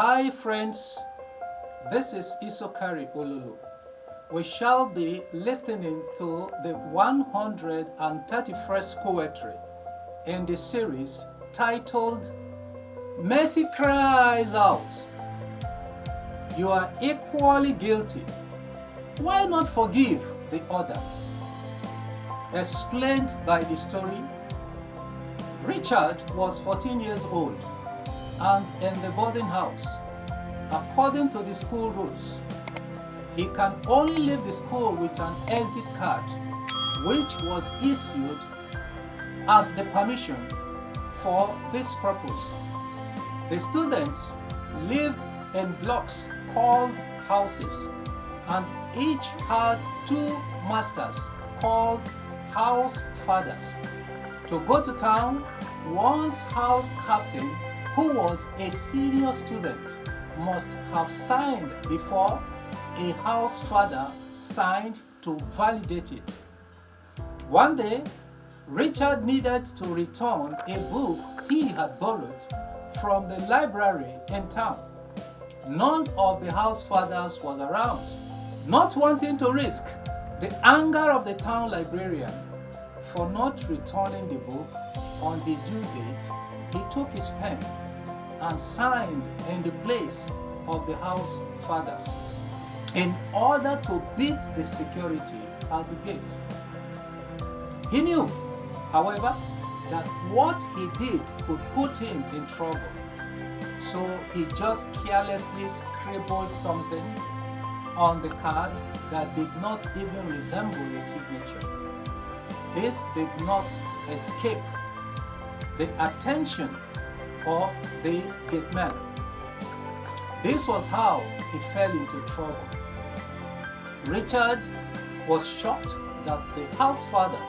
Hi friends, this is Isokari Olulu. We shall be listening to the 131st QUOWETRY in the series titled Mercy Cries Out. You are equally guilty. Why not forgive the other? Explained by the story, Richard was 14 years old and in the boarding house. According to the school rules, he can only leave the school with an exit card, which was issued as the permission for this purpose. The students lived in blocks called houses, and each had two masters called house fathers. To go to town, one's house captain, who was a senior student, must have signed before a house father signed to validate it. One day, Richard needed to return a book he had borrowed from the library in town. None of the house fathers was around. Not wanting to risk the anger of the town librarian for not returning the book on the due date, he took his pen and signed in the place of the house fathers in order to beat the security at the gate. He knew, however, that what he did could put him in trouble, so he just carelessly scribbled something on the card that did not even resemble a signature. This did not escape the attention of the gateman. This was how he fell into trouble. Richard was shocked that the house father,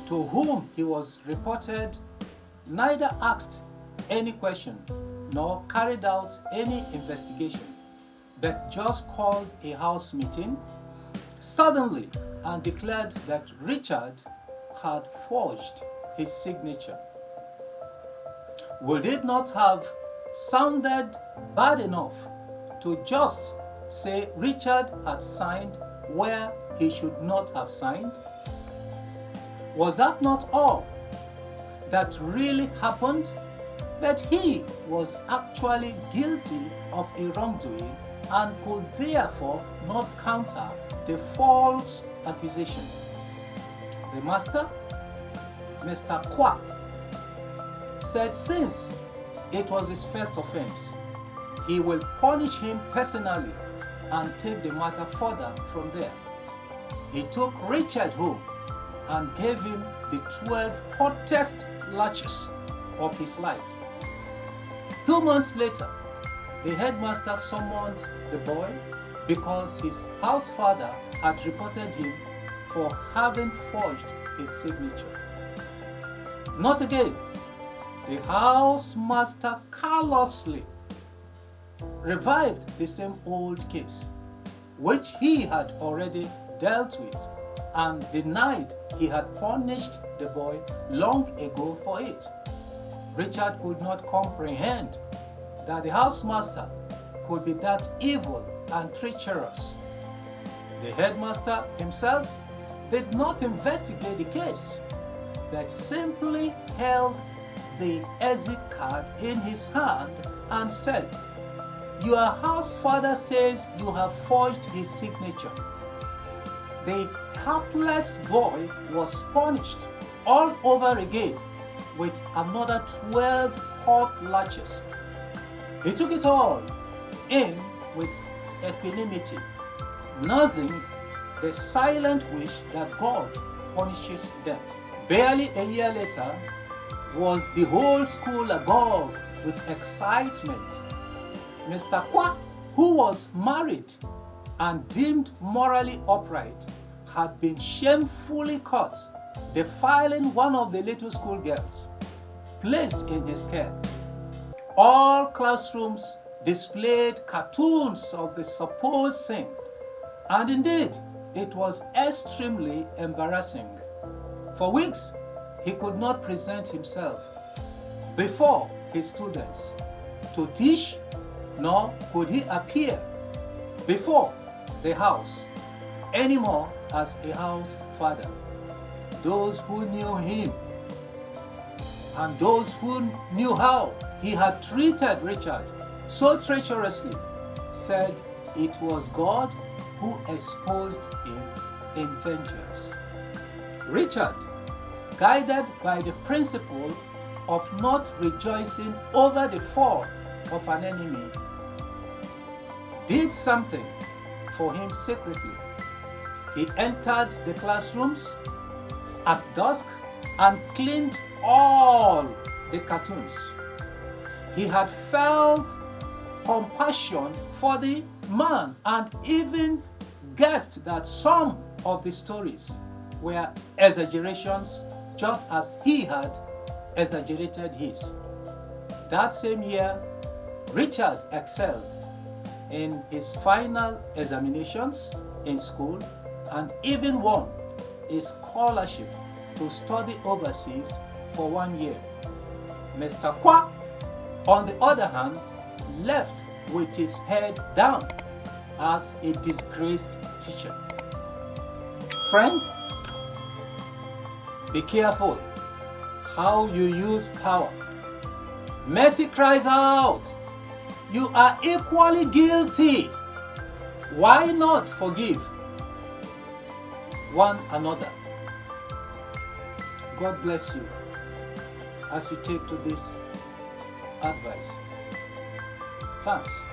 to whom he was reported, neither asked any question nor carried out any investigation, but just called a house meeting suddenly and declared that Richard had forged his signature. Would it not have sounded bad enough to just say Richard had signed where he should not have signed? Was that not all that really happened? But he was actually guilty of a wrongdoing and could therefore not counter the false accusation. The master, Mr. Kwa, said since it was his first offense, he will punish him personally and take the matter further from there. He took Richard home and gave him the 12 hottest lashes of his life. 2 months later, the headmaster summoned the boy because his house father had reported him for having forged his signature. Not again. The housemaster callously revived the same old case, which he had already dealt with, and denied he had punished the boy long ago for it. Richard could not comprehend that the housemaster could be that evil and treacherous. The headmaster himself did not investigate the case, but simply held the exit card in his hand and said, "Your house father says you have forged his signature." The hapless boy was punished all over again with another 12 hot lashes. He took it all in with equanimity, nursing the silent wish that God punishes them. Barely a year later, was the whole school agog with excitement. Mr. Kwa, who was married and deemed morally upright, had been shamefully caught defiling one of the little school girls, placed in his care. All classrooms displayed cartoons of the supposed sin, and indeed, it was extremely embarrassing. For weeks, he could not present himself before his students to teach nor could he appear before the house anymore as a house father. Those who knew him and those who knew how he had treated Richard so treacherously said it was God who exposed him in vengeance. Richard, guided by the principle of not rejoicing over the fall of an enemy, did something for him secretly. He entered the classrooms at dusk and cleaned all the cartoons. He had felt compassion for the man and even guessed that some of the stories were exaggerations, just as he had exaggerated his. That same year, Richard excelled in his final examinations in school and even won a scholarship to study overseas for 1 year. Mr. Kwa, on the other hand, left with his head down as a disgraced teacher. Friend, be careful how you use power. Mercy cries out, you are equally guilty. Why not forgive one another? God bless you as you take to this advice. Thanks.